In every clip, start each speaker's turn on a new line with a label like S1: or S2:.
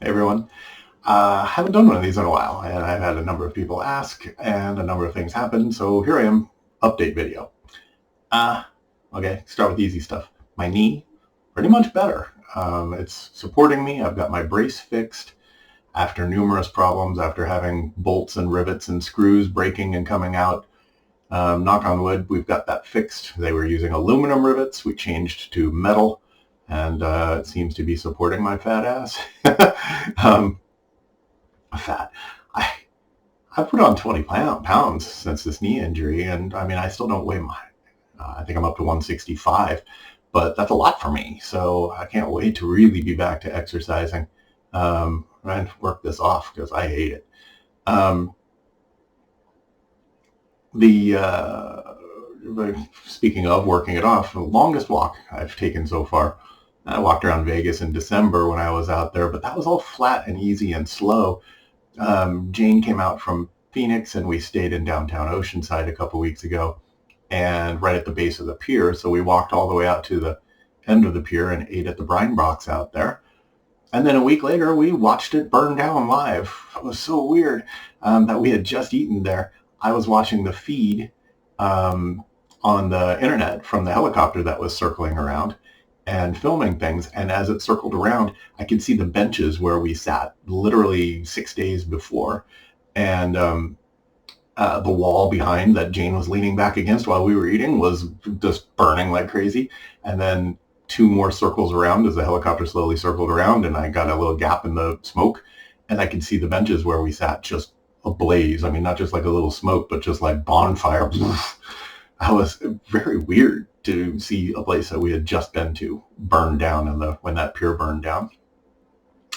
S1: Hey everyone. Haven't done one of these in a while, and I've had a number of people ask, and a number of things happen, so here I am, update video. Uh, okay, start with the easy stuff. My knee, pretty much better. It's supporting me. I've got my brace fixed after numerous problems, after having bolts and rivets and screws breaking and coming out. Knock on wood, we've got that fixed. They were using aluminum rivets. We changed to metal, and it seems to be supporting my fat ass. um, fat. I I put on 20 pounds since this knee injury, and I mean I still don't weigh my. I think I'm up to 165, but that's a lot for me. So I can't wait to really be back to exercising and work this off because I hate it. Um, the Speaking of working it off, the longest walk I've taken so far. I walked around Vegas in December when I was out there, but that was all flat and easy and slow. Jane came out from Phoenix and we stayed in downtown Oceanside a couple weeks ago and right at the base of the pier. So we walked all the way out to the end of the pier and ate at the Brine Box out there. And then a week later, we watched it burn down live. It was so weird that we had just eaten there. I was watching the feed um, on the internet from the helicopter that was circling around and filming things. And as it circled around, I could see the benches where we sat literally 6 days before. And the wall behind that Jane was leaning back against while we were eating was just burning like crazy. And then two more circles around as the helicopter slowly circled around, and I got a little gap in the smoke, and I could see the benches where we sat just ablaze. I mean, not just like a little smoke, but just like bonfire. I was very weird to see a place that we had just been to burn down when that pier burned down.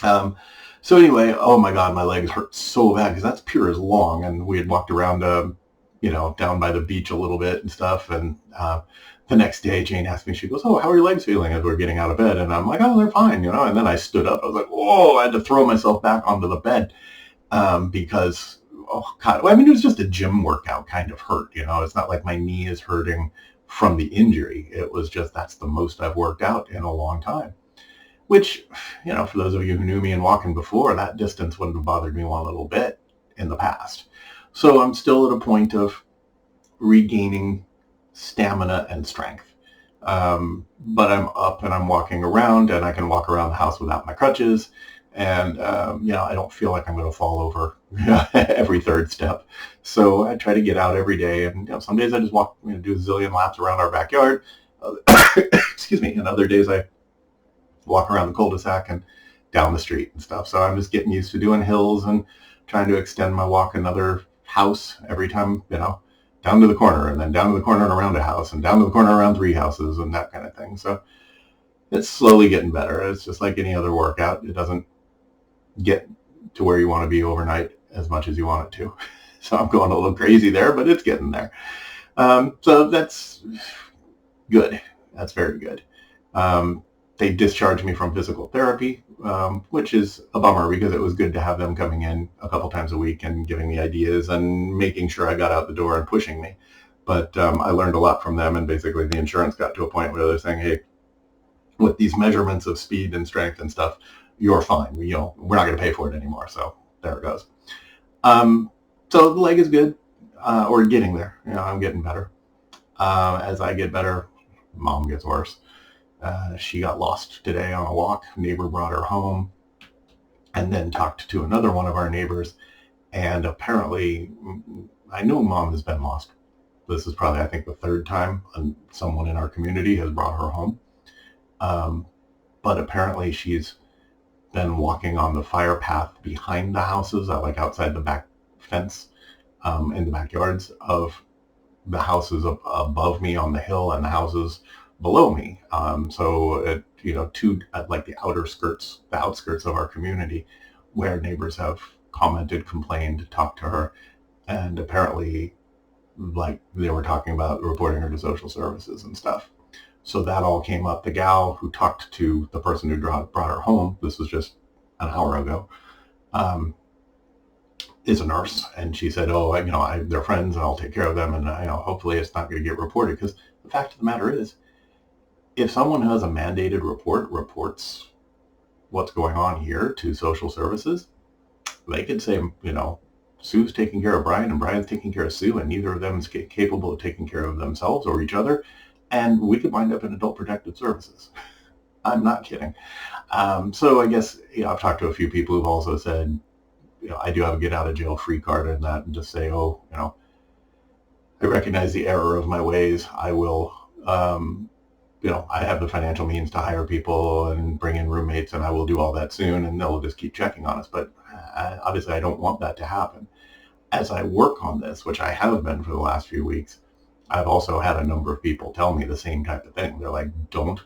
S1: So anyway, oh my God, my legs hurt so bad because that's pier is long, and we had walked around, down by the beach a little bit and stuff. And the next day, Jane asked me, she goes, "Oh, how are your legs feeling?" as we're getting out of bed, and I'm like, "Oh, they're fine," And then I stood up. I was like, "Whoa!" I had to throw myself back onto the bed because, oh God, well, I mean, it was just a gym workout kind of hurt. It's not like my knee is hurting from the injury. It was just that's the most I've worked out in a long time. Which, for those of you who knew me and walking before, that distance wouldn't have bothered me one little bit in the past. So I'm still at a point of regaining stamina and strength. But I'm up and I'm walking around, and I can walk around the house without my crutches. And, I don't feel like I'm going to fall over every third step. So I try to get out every day. And some days I just walk, do a zillion laps around our backyard. Excuse me. And other days I walk around the cul-de-sac and down the street and stuff. So I'm just getting used to doing hills and trying to extend my walk another house every time, down to the corner, and then down to the corner and around a house, and down to the corner around 3 houses, and that kind of thing. So it's slowly getting better. It's just like any other workout. It doesn't get to where you want to be overnight as much as you want it to. So I'm going a little crazy there, but it's getting there. So that's good. That's very good. They discharged me from physical therapy, which is a bummer because it was good to have them coming in a couple times a week and giving me ideas and making sure I got out the door and pushing me. But I learned a lot from them, and basically the insurance got to a point where they're saying, "Hey, with these measurements of speed and strength and stuff, you're fine. We're not going to pay for it anymore." So there it goes. So the leg is good, or getting there. I'm getting better. As I get better, Mom gets worse. She got lost today on a walk. Neighbor brought her home and then talked to another one of our neighbors. And apparently, I know Mom has been lost. This is probably, I think, the third time someone in our community has brought her home. But apparently she's been walking on the fire path behind the houses, like outside the back fence, in the backyards of the houses above me on the hill and the houses below me. So like the outskirts of our community, where neighbors have commented, complained, talked to her, and apparently, like, they were talking about reporting her to social services and stuff. So that all came up. The gal who talked to the person who brought her home, this was just an hour ago, is a nurse, and she said, "Oh, they're friends, and I'll take care of them, and hopefully it's not going to get reported." Because the fact of the matter is, if someone has a mandated report, reports what's going on here to social services, they could say, Sue's taking care of Brian and Brian's taking care of Sue, and neither of them is capable of taking care of themselves or each other, and we could wind up in adult protective services. I'm not kidding. So I guess, I've talked to a few people who've also said, I do have a get out of jail free card in that, and just say, I recognize the error of my ways. I will, I have the financial means to hire people and bring in roommates, and I will do all that soon, and they'll just keep checking on us. But obviously I don't want that to happen. As I work on this, which I have been for the last few weeks, I've also had a number of people tell me the same type of thing. They're like, don't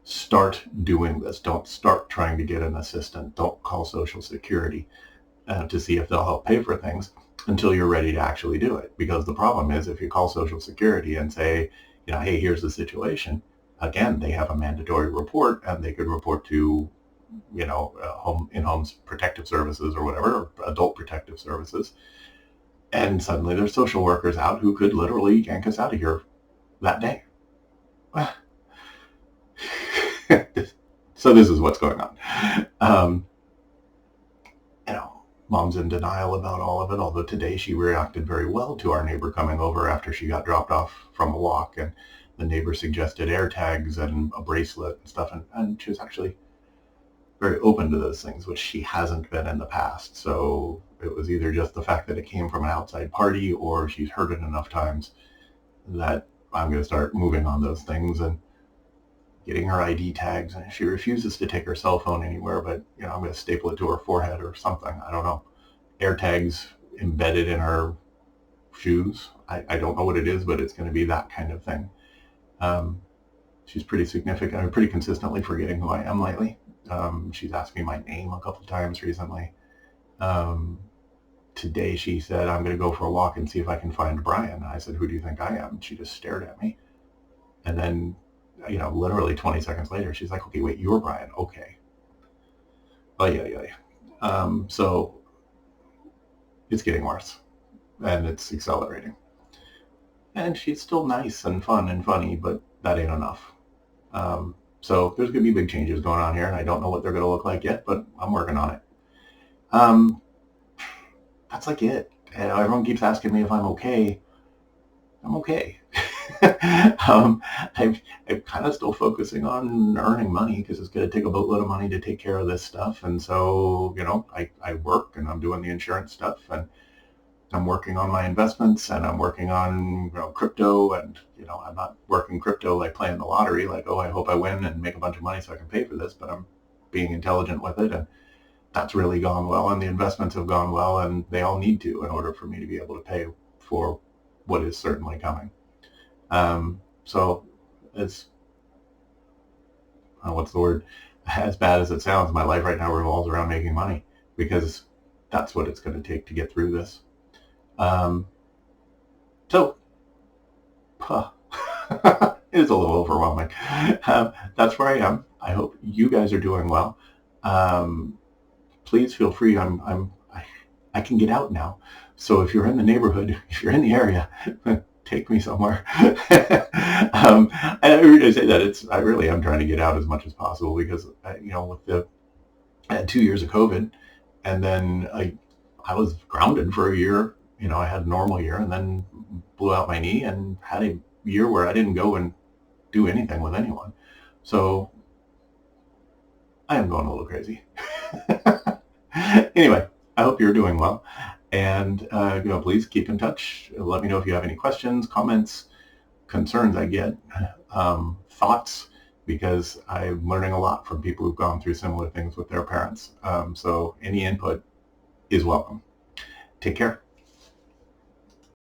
S1: start doing this. Don't start trying to get an assistant. Don't call Social Security to see if they'll help pay for things until you're ready to actually do it. Because the problem is, if you call Social Security and say, hey, here's the situation, again, they have a mandatory report, and they could report to, in-homes protective services or whatever, or adult protective services. And suddenly there's social workers out who could literally yank us out of here that day. So this is what's going on. Mom's in denial about all of it, although today she reacted very well to our neighbor coming over after she got dropped off from a walk, and the neighbor suggested air tags and a bracelet and stuff, and she was actually very open to those things, which she hasn't been in the past. So it was either just the fact that it came from an outside party, or she's heard it enough times that I'm going to start moving on those things and getting her ID tags. And she refuses to take her cell phone anywhere, but I'm going to staple it to her forehead or something. I don't know. Air tags embedded in her shoes. I don't know what it is, but it's going to be that kind of thing. She's pretty significant. I'm pretty consistently forgetting who I am lately. She's asked me my name a couple of times recently. Today she said, I'm going to go for a walk and see if I can find Brian. And I said, who do you think I am? And she just stared at me. And then, literally 20 seconds later, she's like, okay, wait, you're Brian. Okay. Oh, yeah. So it's getting worse, and it's accelerating. And she's still nice and fun and funny, but that ain't enough. So there's going to be big changes going on here, and I don't know what they're going to look like yet, but I'm working on it. That's like it. And everyone keeps asking me if I'm okay. I'm okay. I'm kind of still focusing on earning money, because it's going to take a boatload of money to take care of this stuff. And so, I work, and I'm doing the insurance stuff, and I'm working on my investments, and I'm working on crypto, and I'm not working crypto like playing the lottery, like, I hope I win and make a bunch of money so I can pay for this, but I'm being intelligent with it, and that's really gone well, and the investments have gone well, and they all need to in order for me to be able to pay for what is certainly coming. So it's, what's the word? As bad as it sounds, my life right now revolves around making money, because that's what it's going to take to get through this. So it is a little overwhelming. That's where I am. I hope you guys are doing well. Please feel free. I can get out now. So if you're in the neighborhood, if you're in the area, take me somewhere. And I really say that I really am trying to get out as much as possible, because I had 2 years of COVID, and then I was grounded for a year. I had a normal year, and then blew out my knee and had a year where I didn't go and do anything with anyone. So I am going a little crazy. Anyway, I hope you're doing well, and please keep in touch. Let me know if you have any questions, comments, concerns I get, thoughts, because I'm learning a lot from people who've gone through similar things with their parents. So any input is welcome. Take care.